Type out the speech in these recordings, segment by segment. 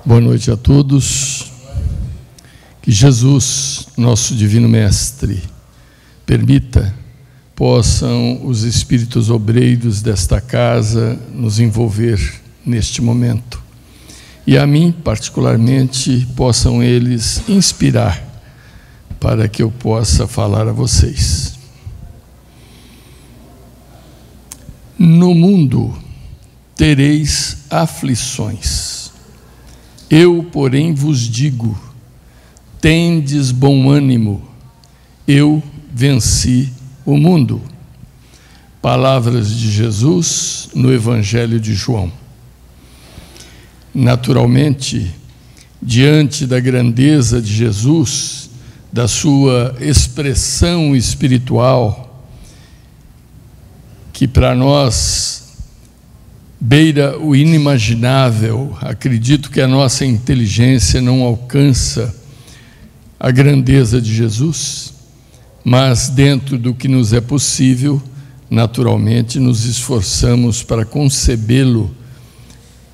Boa noite a todos. Que Jesus, nosso Divino Mestre, permita, possam os espíritos obreiros desta casa nos envolver neste momento. E a mim, particularmente, possam eles inspirar para que eu possa falar a vocês. No mundo tereis aflições. Eu, porém, vos digo, tendes bom ânimo, eu venci o mundo. Palavras de Jesus no Evangelho de João. Naturalmente, diante da grandeza de Jesus, da sua expressão espiritual, que para nós beira o inimaginável, acredito que a nossa inteligência não alcança a grandeza de Jesus, mas dentro do que nos é possível, naturalmente nos esforçamos para concebê-lo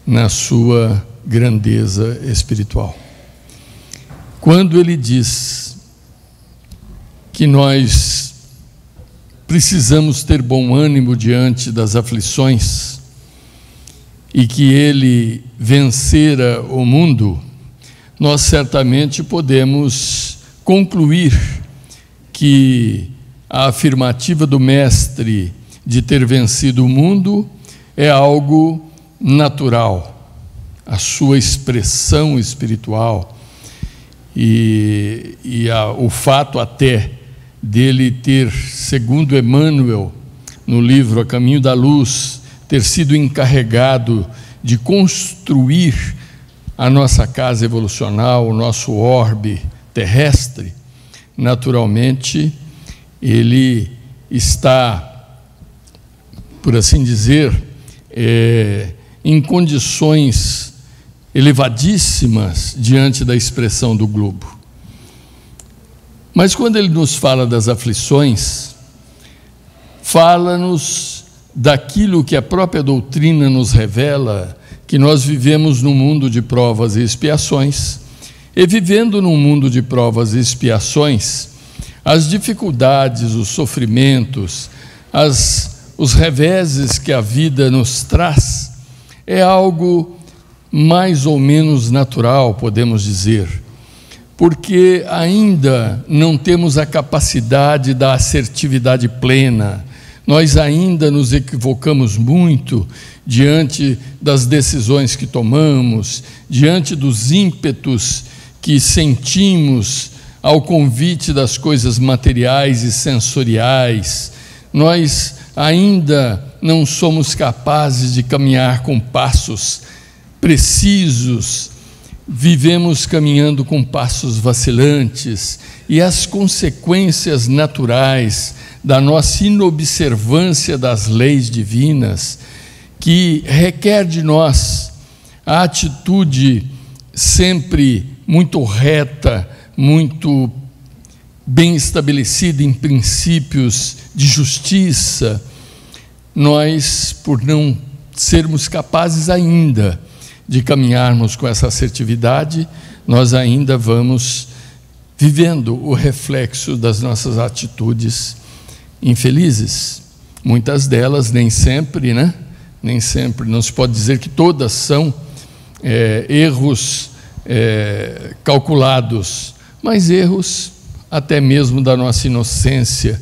na sua grandeza espiritual. Quando ele diz que nós precisamos ter bom ânimo diante das aflições e que ele vencera o mundo, nós certamente podemos concluir que a afirmativa do Mestre de ter vencido o mundo é algo natural, a sua expressão espiritual o fato até dele ter, segundo Emmanuel, no livro A Caminho da Luz, ter sido encarregado de construir a nossa casa evolucional, o nosso orbe terrestre, naturalmente, ele está, por assim dizer, em condições elevadíssimas diante da expressão do globo. Mas quando ele nos fala das aflições, fala-nos daquilo que a própria doutrina nos revela, que nós vivemos num mundo de provas e expiações, e vivendo num mundo de provas e expiações, as dificuldades, os sofrimentos, os reveses que a vida nos traz, é algo mais ou menos natural, podemos dizer, porque ainda não temos a capacidade da assertividade plena. Nós ainda nos equivocamos muito diante das decisões que tomamos, diante dos ímpetos que sentimos ao convite das coisas materiais e sensoriais. Nós ainda não somos capazes de caminhar com passos precisos, vivemos caminhando com passos vacilantes, e as consequências naturais da nossa inobservância das leis divinas, que requer de nós a atitude sempre muito reta, muito bem estabelecida em princípios de justiça, nós, por não sermos capazes ainda de caminharmos com essa assertividade, nós ainda vamos vivendo o reflexo das nossas atitudes infelizes. Muitas delas, nem sempre, Nem sempre, não se pode dizer que todas são erros calculados, mas erros até mesmo da nossa inocência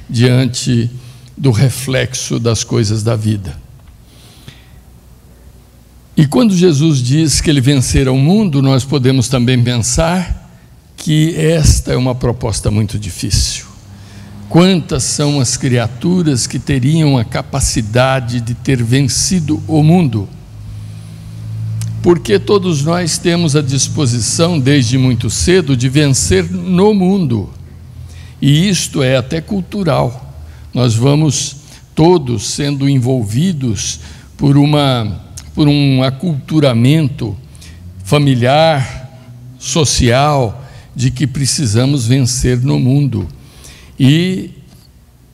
diante do reflexo das coisas da vida. E quando Jesus diz que ele vencerá o mundo, nós podemos também pensar que esta é uma proposta muito difícil. Quantas são as criaturas que teriam a capacidade de ter vencido o mundo? Porque todos nós temos a disposição, desde muito cedo, de vencer no mundo. E isto é até cultural. Nós vamos todos sendo envolvidos por um aculturamento familiar, social, de que precisamos vencer no mundo. E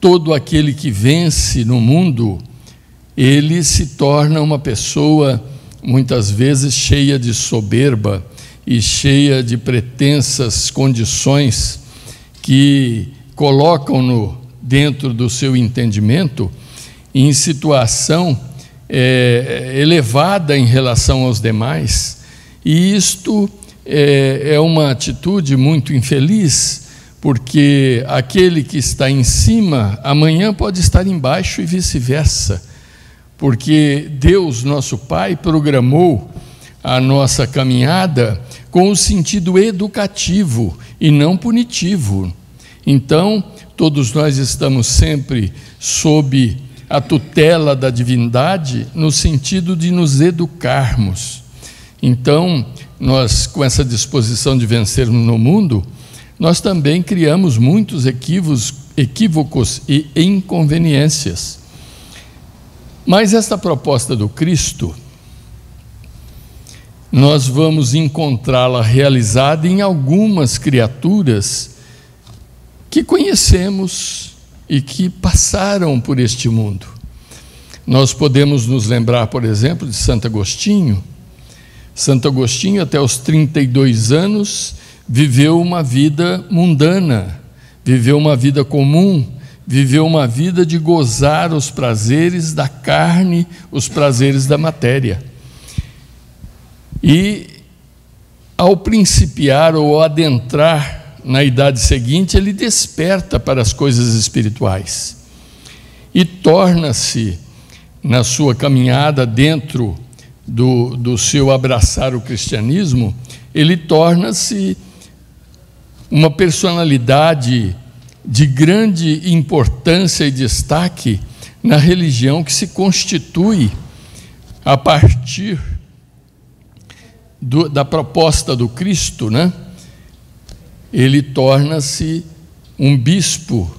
todo aquele que vence no mundo, ele se torna uma pessoa muitas vezes cheia de soberba e cheia de pretensas condições que colocam-no dentro do seu entendimento em situação elevada em relação aos demais, e isto é uma atitude muito infeliz, porque aquele que está em cima amanhã pode estar embaixo e vice-versa, porque Deus, nosso Pai, programou a nossa caminhada com o sentido educativo e não punitivo. Então, todos nós estamos sempre sob a tutela da divindade no sentido de nos educarmos. Então, nós, com essa disposição de vencermos no mundo, nós também criamos muitos equívocos e inconveniências. Mas esta proposta do Cristo, nós vamos encontrá-la realizada em algumas criaturas que conhecemos e que passaram por este mundo. Nós podemos nos lembrar, por exemplo, de Santo Agostinho. Santo Agostinho, até os 32 anos, viveu uma vida mundana, viveu uma vida comum, viveu uma vida de gozar os prazeres da carne, os prazeres da matéria. E, ao principiar ou adentrar na idade seguinte, ele desperta para as coisas espirituais e torna-se, na sua caminhada dentro do seu abraçar o cristianismo, ele torna-se uma personalidade de grande importância e destaque na religião que se constitui a partir da proposta do Cristo, né? Ele torna-se um bispo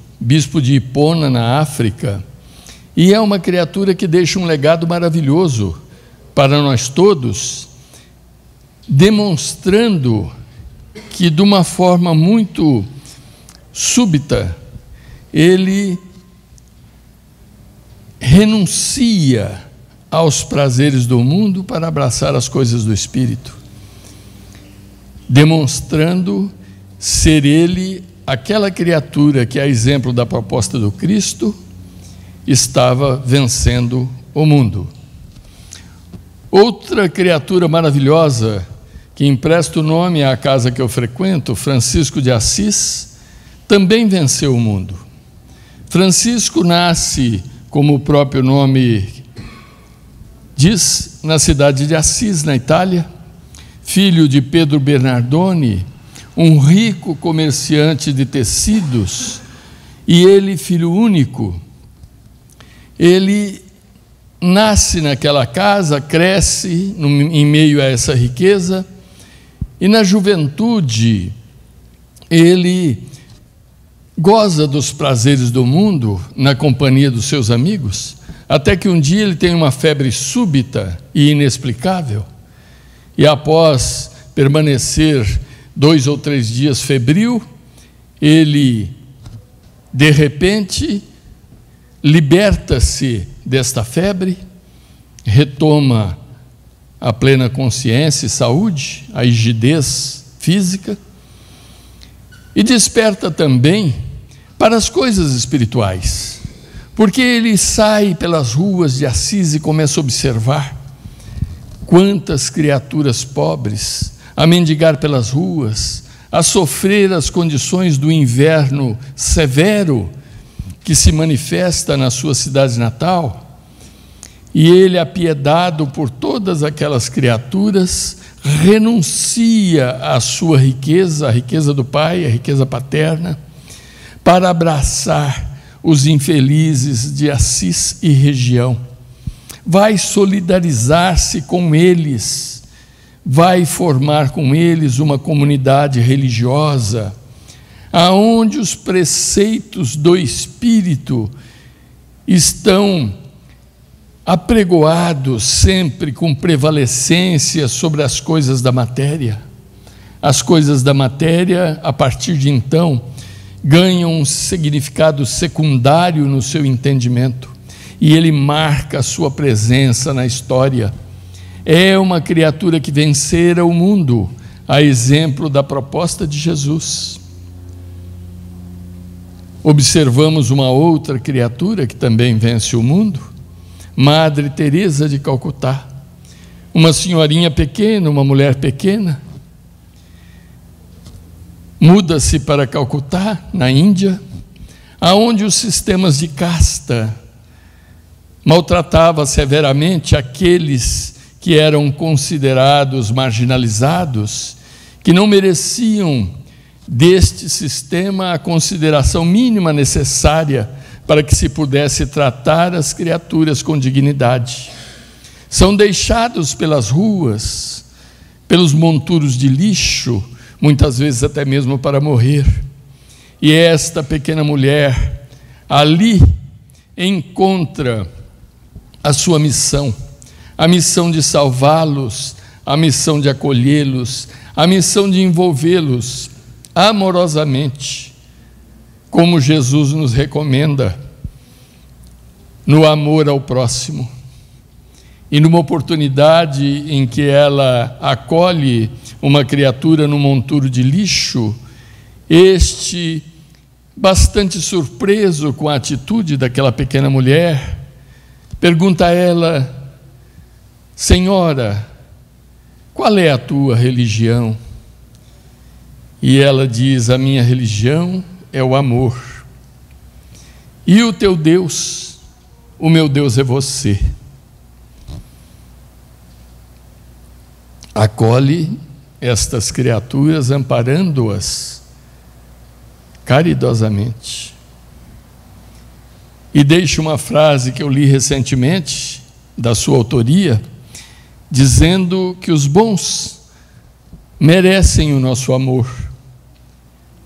de Hipona, na África, e é uma criatura que deixa um legado maravilhoso para nós todos, demonstrando que, de uma forma muito súbita, ele renuncia aos prazeres do mundo para abraçar as coisas do Espírito, demonstrando ser ele aquela criatura que, a exemplo da proposta do Cristo, estava vencendo o mundo. Outra criatura maravilhosa que empresta o nome à casa que eu frequento, Francisco de Assis, também venceu o mundo. Francisco nasce, como o próprio nome diz, na cidade de Assis, na Itália, filho de Pedro Bernardoni, um rico comerciante de tecidos, e ele, filho único. Ele nasce naquela casa, cresce em meio a essa riqueza, e na juventude ele goza dos prazeres do mundo na companhia dos seus amigos, até que um dia ele tem uma febre súbita e inexplicável, e após permanecer 2 ou 3 dias febril, ele, de repente, liberta-se desta febre, retoma a plena consciência e saúde, a rigidez física, e desperta também para as coisas espirituais, porque ele sai pelas ruas de Assis e começa a observar quantas criaturas pobres a mendigar pelas ruas, a sofrer as condições do inverno severo que se manifesta na sua cidade natal, e ele, apiedado por todas aquelas criaturas, renuncia à sua riqueza, a riqueza do Pai, a riqueza paterna, para abraçar os infelizes de Assis e região. Vai solidarizar-se com eles, vai formar com eles uma comunidade religiosa, aonde os preceitos do Espírito estão apregoados sempre com prevalecência sobre as coisas da matéria. As coisas da matéria, a partir de então, ganham um significado secundário no seu entendimento, e ele marca a sua presença na história. É uma criatura que vencera o mundo, a exemplo da proposta de Jesus. Observamos uma outra criatura que também vence o mundo, Madre Teresa de Calcutá, uma senhorinha pequena, uma mulher pequena, muda-se para Calcutá, na Índia, aonde os sistemas de casta maltratavam severamente aqueles que eram considerados marginalizados, que não mereciam deste sistema a consideração mínima necessária para que se pudesse tratar as criaturas com dignidade. São deixados pelas ruas, pelos monturos de lixo, muitas vezes até mesmo para morrer. E esta pequena mulher ali encontra a sua missão, a missão de salvá-los, a missão de acolhê-los, a missão de envolvê-los amorosamente, como Jesus nos recomenda, no amor ao próximo. E numa oportunidade em que ela acolhe uma criatura no monturo de lixo, este, bastante surpreso com a atitude daquela pequena mulher, pergunta a ela: Senhora, qual é a tua religião? E ela diz: a minha religião é o amor. E o teu Deus? O meu Deus é você. Acolhe estas criaturas, amparando-as caridosamente. E deixa uma frase que eu li recentemente, da sua autoria, dizendo que os bons merecem o nosso amor,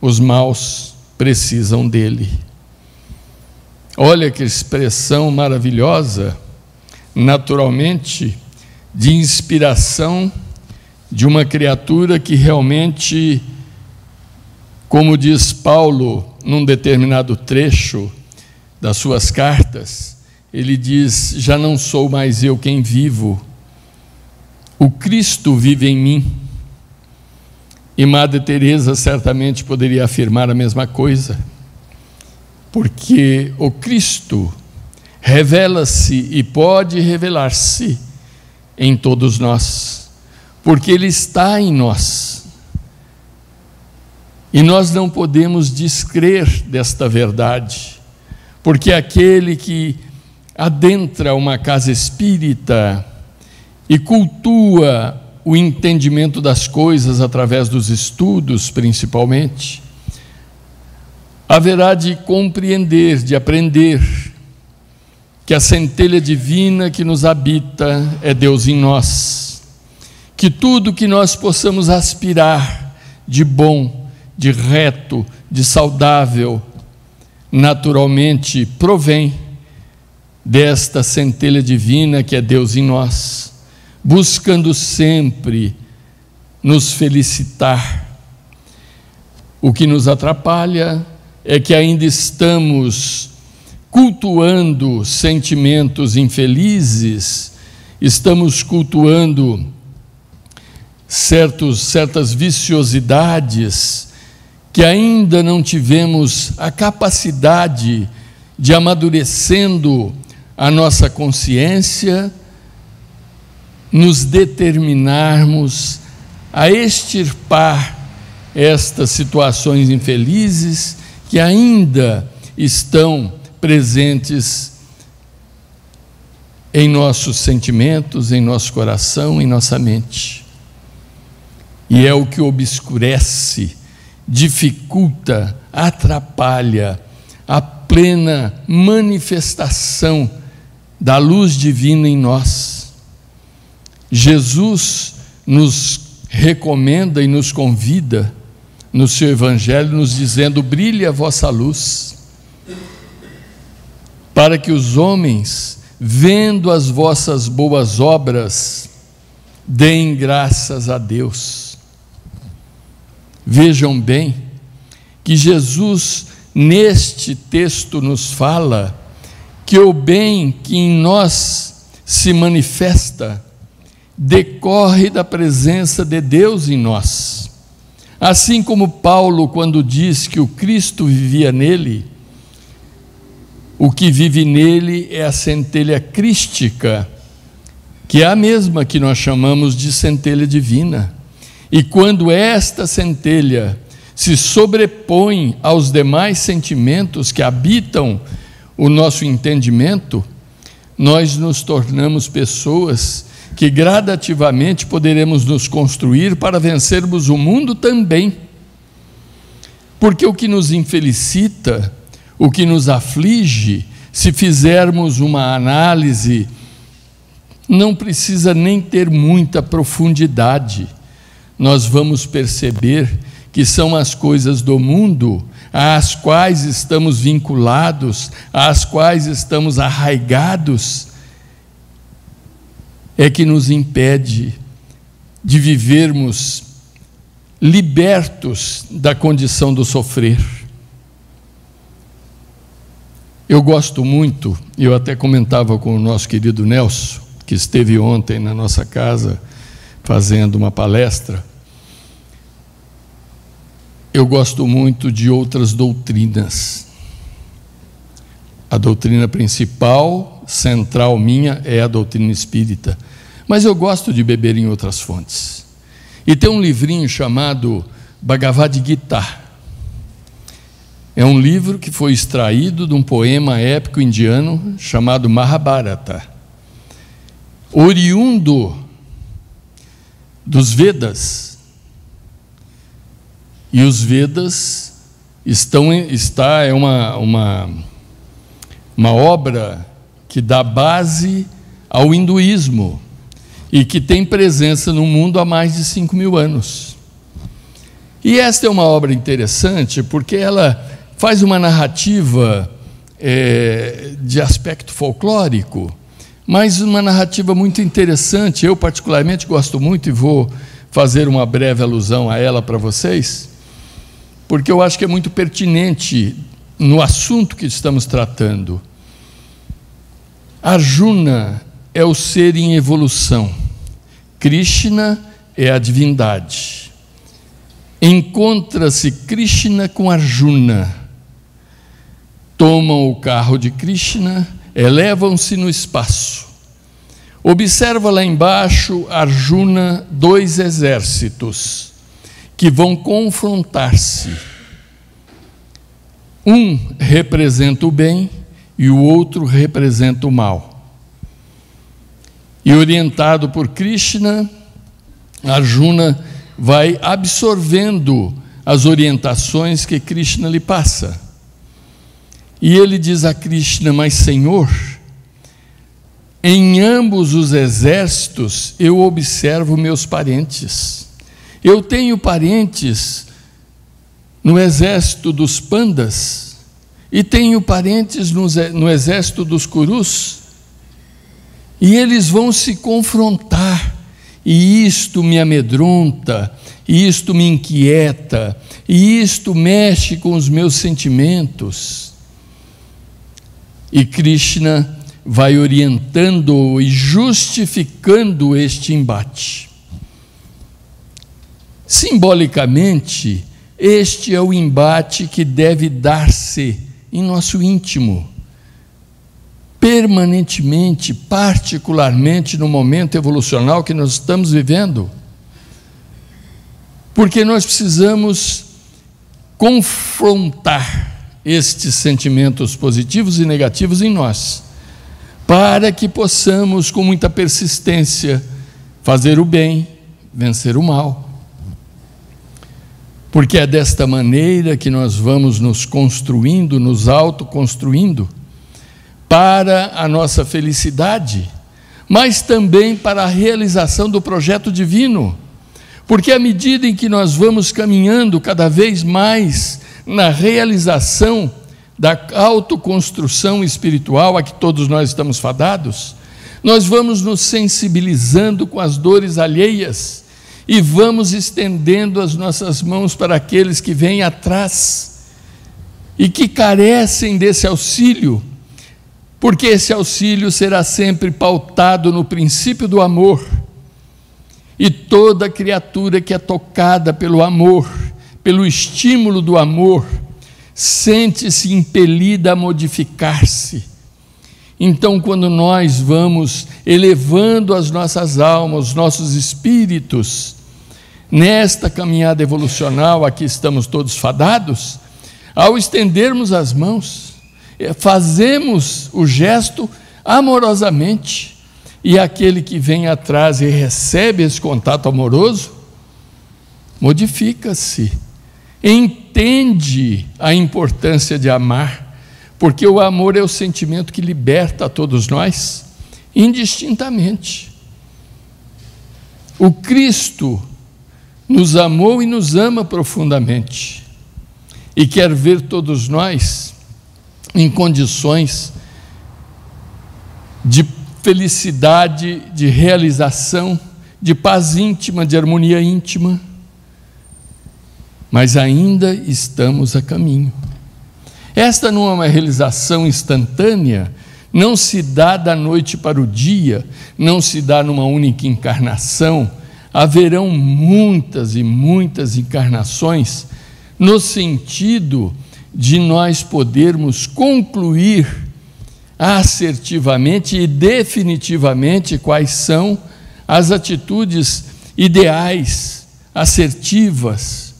os maus precisam dele. Olha que expressão maravilhosa, naturalmente, de inspiração de uma criatura que realmente, como diz Paulo num determinado trecho das suas cartas, ele diz: já não sou mais eu quem vivo, o Cristo vive em mim. E Madre Teresa certamente poderia afirmar a mesma coisa, porque o Cristo revela-se e pode revelar-se em todos nós, porque Ele está em nós. E nós não podemos descrer desta verdade, porque aquele que adentra uma casa espírita e cultua o entendimento das coisas através dos estudos, principalmente, haverá de compreender, de aprender que a centelha divina que nos habita é Deus em nós, que tudo que nós possamos aspirar de bom, de reto, de saudável, naturalmente provém desta centelha divina que é Deus em nós, buscando sempre nos felicitar. O que nos atrapalha é que ainda estamos cultuando sentimentos infelizes, estamos cultuando certas viciosidades que ainda não tivemos a capacidade de, amadurecendo a nossa consciência, nos determinarmos a extirpar estas situações infelizes que ainda estão presentes em nossos sentimentos, em nosso coração, em nossa mente. E é o que obscurece, dificulta, atrapalha a plena manifestação da luz divina em nós. Jesus nos recomenda e nos convida no seu Evangelho, nos dizendo: brilhe a vossa luz, para que os homens, vendo as vossas boas obras, deem graças a Deus. Vejam bem que Jesus, neste texto, nos fala que o bem que em nós se manifesta decorre da presença de Deus em nós. Assim como Paulo, quando diz que o Cristo vivia nele, o que vive nele é a centelha crística, que é a mesma que nós chamamos de centelha divina. E quando esta centelha se sobrepõe aos demais sentimentos que habitam o nosso entendimento, nós nos tornamos pessoas que gradativamente poderemos nos construir para vencermos o mundo também. Porque o que nos infelicita, o que nos aflige, se fizermos uma análise, não precisa nem ter muita profundidade. Nós vamos perceber que são as coisas do mundo às quais estamos vinculados, às quais estamos arraigados, é que nos impede de vivermos libertos da condição do sofrer. Eu gosto muito, eu até comentava com o nosso querido Nelson, que esteve ontem na nossa casa fazendo uma palestra. Eu gosto muito de outras doutrinas. A doutrina principal, central minha, é a doutrina espírita. Mas eu gosto de beber em outras fontes. E tem um livrinho chamado Bhagavad Gita. É um livro que foi extraído de um poema épico indiano chamado Mahabharata, oriundo dos Vedas. E os Vedas é uma obra que dá base ao hinduísmo e que tem presença no mundo há mais de 5.000 anos. E esta é uma obra interessante porque ela faz uma narrativa de aspecto folclórico, mas uma narrativa muito interessante. Eu particularmente gosto muito e vou fazer uma breve alusão a ela para vocês, porque eu acho que é muito pertinente no assunto que estamos tratando. Arjuna é o ser em evolução, Krishna é a divindade. Encontra-se Krishna com Arjuna, tomam o carro de Krishna, elevam-se no espaço. Observa lá embaixo, Arjuna, 2 exércitos que vão confrontar-se. Um representa o bem e o outro representa o mal. E orientado por Krishna, Arjuna vai absorvendo as orientações que Krishna lhe passa. E ele diz a Krishna: mas Senhor, em ambos os exércitos eu observo meus parentes. Eu tenho parentes no exército dos pandas e tenho parentes no exército dos Kurus, e eles vão se confrontar, e isto me amedronta, e isto me inquieta, e isto mexe com os meus sentimentos. E Krishna vai orientando e justificando este embate. Simbolicamente, este é o embate que deve dar-se em nosso íntimo, permanentemente, particularmente no momento evolucional que nós estamos vivendo, porque nós precisamos confrontar estes sentimentos positivos e negativos em nós, para que possamos, com muita persistência, fazer o bem, vencer o mal. Porque é desta maneira que nós vamos nos construindo, nos autoconstruindo, para a nossa felicidade, mas também para a realização do projeto divino. Porque à medida em que nós vamos caminhando cada vez mais na realização da autoconstrução espiritual a que todos nós estamos fadados, nós vamos nos sensibilizando com as dores alheias e vamos estendendo as nossas mãos para aqueles que vêm atrás e que carecem desse auxílio, porque esse auxílio será sempre pautado no princípio do amor, E toda criatura que é tocada pelo amor, pelo estímulo do amor, sente-se impelida a modificar-se. Então, quando nós vamos elevando as nossas almas, os nossos espíritos, nesta caminhada evolucional a que estamos todos fadados, ao estendermos as mãos, fazemos o gesto amorosamente, e aquele que vem atrás e recebe esse contato amoroso, modifica-se, entende a importância de amar, porque o amor é o sentimento que liberta a todos nós, indistintamente. O Cristo nos amou e nos ama profundamente, e quer ver todos nós em condições de felicidade, de realização, de paz íntima, de harmonia íntima, mas ainda estamos a caminho. Esta não é uma realização instantânea, não se dá da noite para o dia, não se dá numa única encarnação. Haverão muitas e muitas encarnações, no sentido de nós podermos concluir assertivamente e definitivamente quais são as atitudes ideais, assertivas,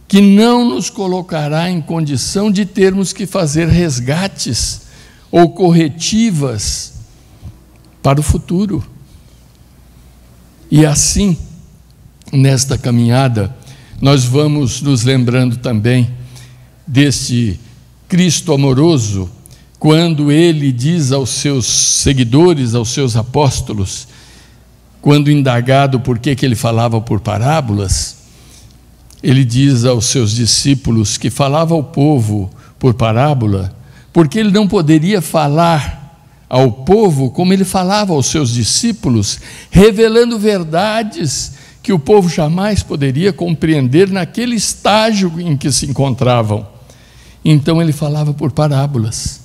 que não nos colocará em condição de termos que fazer resgates ou corretivas para o futuro. E assim, nesta caminhada, nós vamos nos lembrando também deste Cristo amoroso, quando ele diz aos seus seguidores, aos seus apóstolos, quando indagado por que ele falava por parábolas, ele diz aos seus discípulos que falava ao povo por parábola, porque ele não poderia falar ao povo como ele falava aos seus discípulos, revelando verdades que o povo jamais poderia compreender naquele estágio em que se encontravam. Então ele falava por parábolas,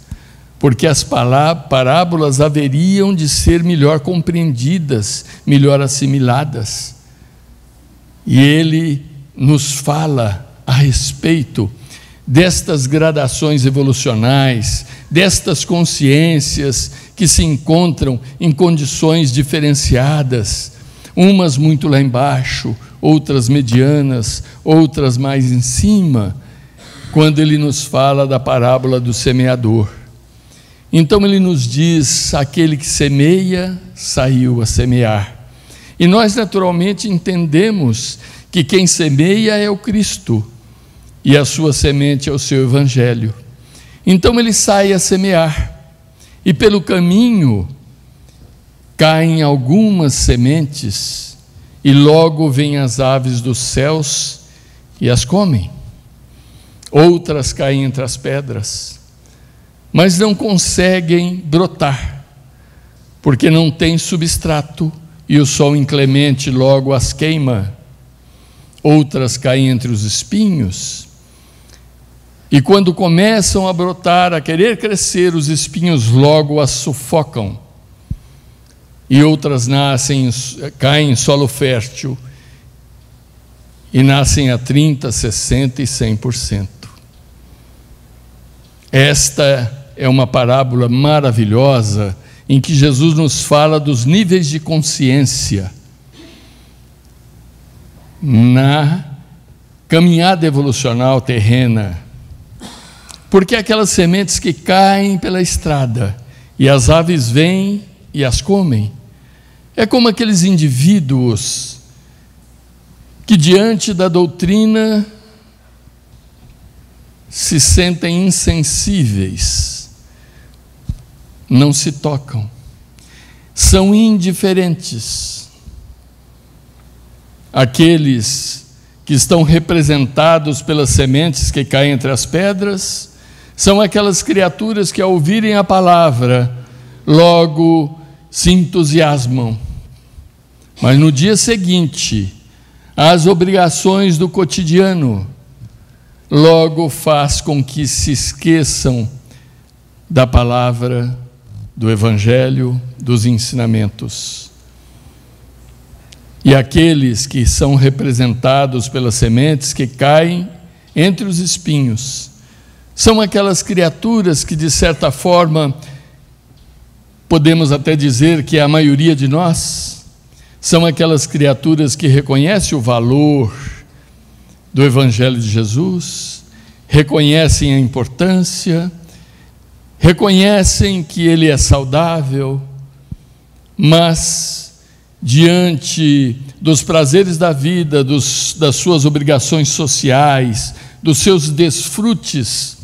porque as parábolas haveriam de ser melhor compreendidas, melhor assimiladas. E ele nos fala a respeito destas gradações evolucionais, destas consciências que se encontram em condições diferenciadas, umas muito lá embaixo, outras medianas, outras mais em cima, quando ele nos fala da parábola do semeador. Então ele nos diz: aquele que semeia, saiu a semear. E nós naturalmente entendemos que quem semeia é o Cristo, e a sua semente é o seu Evangelho. Então ele sai a semear, e pelo caminho caem algumas sementes, e logo vêm as aves dos céus e as comem. Outras caem entre as pedras, mas não conseguem brotar, porque não tem substrato, e o sol inclemente logo as queima. Outras caem entre os espinhos, e quando começam a brotar, a querer crescer, os espinhos logo as sufocam. E outras caem em solo fértil, e nascem a 30%, 60% e 100%. Esta é uma parábola maravilhosa, em que Jesus nos fala dos níveis de consciência na caminhada evolucional terrena. Porque aquelas sementes que caem pela estrada, e as aves vêm e as comem, é como aqueles indivíduos que diante da doutrina se sentem insensíveis, não se tocam, são indiferentes. Aqueles que estão representados pelas sementes que caem entre as pedras, são aquelas criaturas que ao ouvirem a palavra, logo se entusiasmam, mas no dia seguinte, as obrigações do cotidiano logo faz com que se esqueçam da palavra, do Evangelho, dos ensinamentos. E aqueles que são representados pelas sementes que caem entre os espinhos são aquelas criaturas que, de certa forma, podemos até dizer que a maioria de nós são aquelas criaturas que reconhecem o valor do Evangelho de Jesus, reconhecem a importância, reconhecem que ele é saudável, mas diante dos prazeres da vida, das suas obrigações sociais, dos seus desfrutes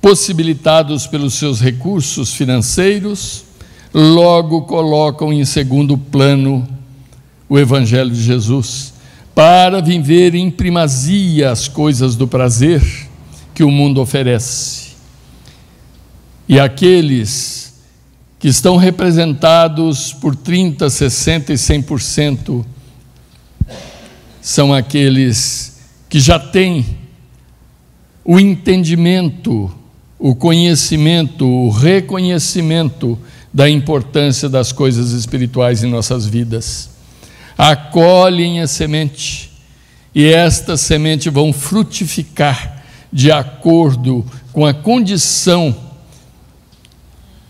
possibilitados pelos seus recursos financeiros, logo colocam em segundo plano o Evangelho de Jesus, para viver em primazia as coisas do prazer que o mundo oferece. E aqueles que estão representados por 30%, 60% e 100%, são aqueles que já têm o entendimento, o conhecimento, o reconhecimento da importância das coisas espirituais em nossas vidas. Acolhem a semente, e esta semente vão frutificar de acordo com a condição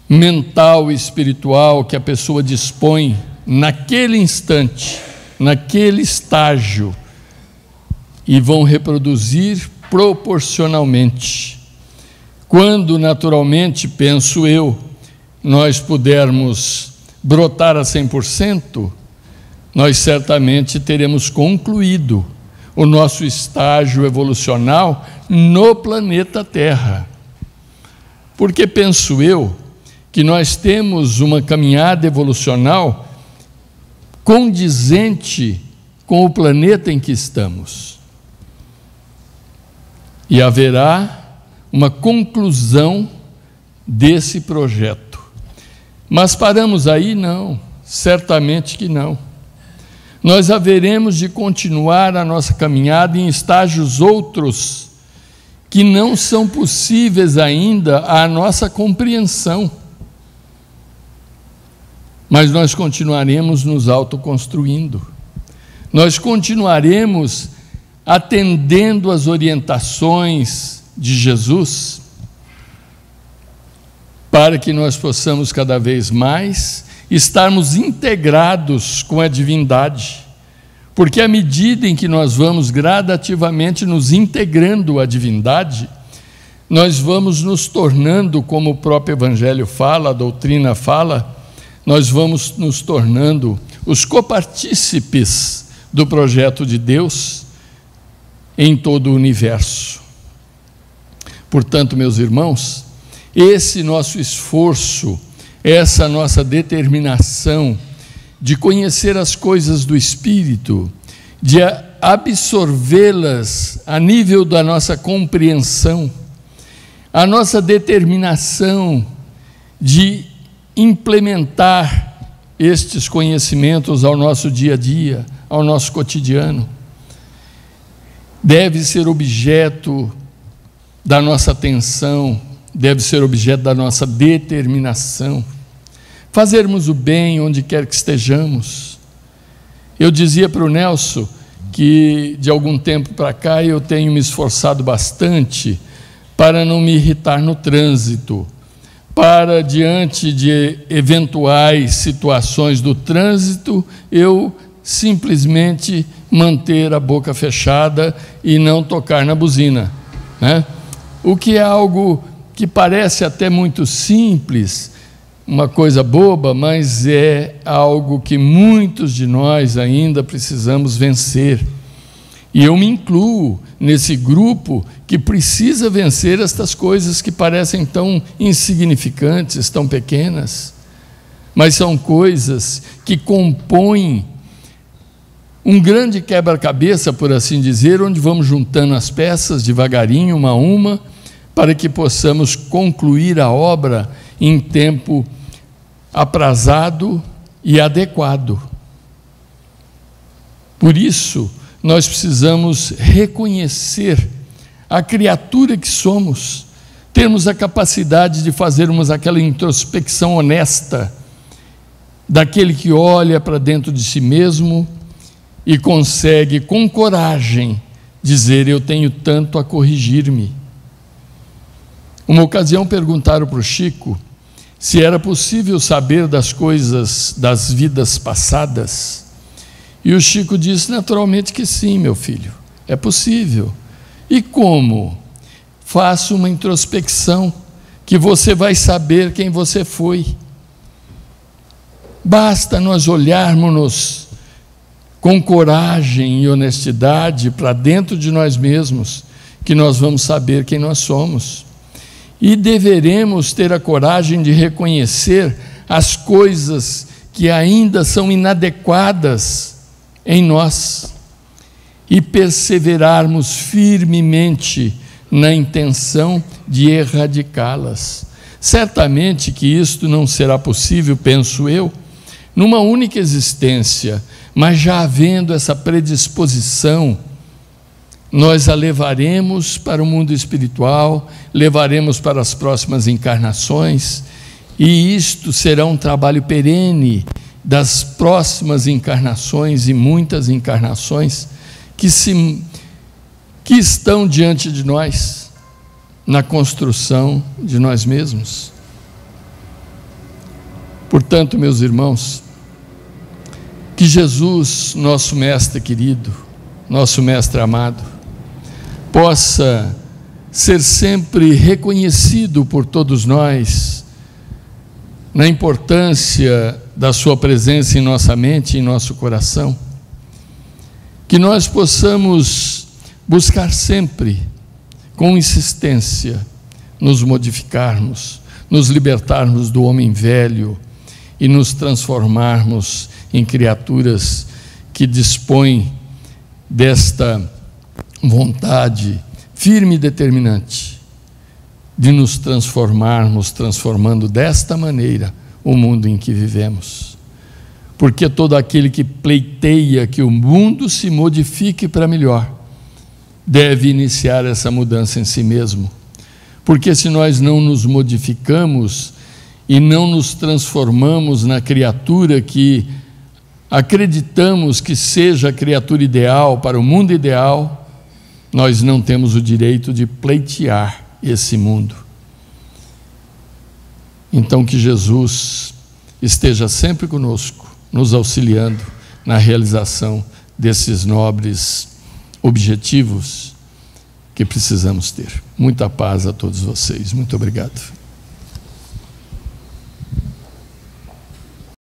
mental e espiritual que a pessoa dispõe naquele instante, naquele estágio, e vão reproduzir proporcionalmente. Quando naturalmente, penso eu, nós pudermos brotar a 100%, nós certamente teremos concluído o nosso estágio evolucional no planeta Terra. Porque penso eu que nós temos uma caminhada evolucional condizente com o planeta em que estamos. E haverá uma conclusão desse projeto. Mas paramos aí? Não, certamente que não. Nós haveremos de continuar a nossa caminhada em estágios outros que não são possíveis ainda à nossa compreensão. Mas nós continuaremos nos autoconstruindo. Nós continuaremos atendendo às orientações de Jesus, para que nós possamos cada vez mais estarmos integrados com a divindade, porque à medida em que nós vamos gradativamente nos integrando à divindade, nós vamos nos tornando, como o próprio Evangelho fala, a doutrina fala, nós vamos nos tornando os copartícipes do projeto de Deus em todo o universo. Portanto, meus irmãos, esse nosso esforço, essa nossa determinação de conhecer as coisas do Espírito, de absorvê-las a nível da nossa compreensão, a nossa determinação de implementar estes conhecimentos ao nosso dia a dia, ao nosso cotidiano, deve ser objeto da nossa atenção, deve ser objeto da nossa determinação. Fazermos o bem onde quer que estejamos. Eu dizia para o Nelson que de algum tempo para cá eu tenho me esforçado bastante para não me irritar no trânsito, para diante de eventuais situações do trânsito, eu simplesmente manter a boca fechada e não tocar na buzina, né? O que é algo que parece até muito simples, uma coisa boba, mas é algo que muitos de nós ainda precisamos vencer. E eu me incluo nesse grupo que precisa vencer estas coisas que parecem tão insignificantes, tão pequenas, mas são coisas que compõem um grande quebra-cabeça, por assim dizer, onde vamos juntando as peças devagarinho, uma a uma, para que possamos concluir a obra em tempo aprazado e adequado. Por isso, nós precisamos reconhecer a criatura que somos, termos a capacidade de fazermos aquela introspecção honesta, daquele que olha para dentro de si mesmo e consegue com coragem dizer: eu tenho tanto a corrigir-me. Uma ocasião perguntaram para o Chico se era possível saber das coisas das vidas passadas, e o Chico disse: naturalmente que sim, meu filho, é possível. E como? Faça uma introspecção, que você vai saber quem você foi. Basta nós olharmos com coragem e honestidade para dentro de nós mesmos, que nós vamos saber quem nós somos. E deveremos ter a coragem de reconhecer as coisas que ainda são inadequadas em nós e perseverarmos firmemente na intenção de erradicá-las. Certamente que isto não será possível, penso eu, numa única existência, mas já havendo essa predisposição, nós a levaremos para o mundo espiritual, levaremos para as próximas encarnações, e isto será um trabalho perene das próximas encarnações e muitas encarnações que estão diante de nós, na construção de nós mesmos. Portanto, meus irmãos, que Jesus, nosso mestre querido, nosso mestre amado, possa ser sempre reconhecido por todos nós na importância da sua presença em nossa mente e em nosso coração, que nós possamos buscar sempre, com insistência, nos modificarmos, nos libertarmos do homem velho e nos transformarmos em criaturas que dispõem desta vontade firme e determinante de nos transformarmos, transformando desta maneira o mundo em que vivemos. Porque todo aquele que pleiteia que o mundo se modifique para melhor, deve iniciar essa mudança em si mesmo. Porque se nós não nos modificamos e não nos transformamos na criatura que acreditamos que seja a criatura ideal para o mundo ideal, nós não temos o direito de pleitear esse mundo. Então que Jesus esteja sempre conosco, nos auxiliando na realização desses nobres objetivos que precisamos ter. Muita paz a todos vocês. Muito obrigado.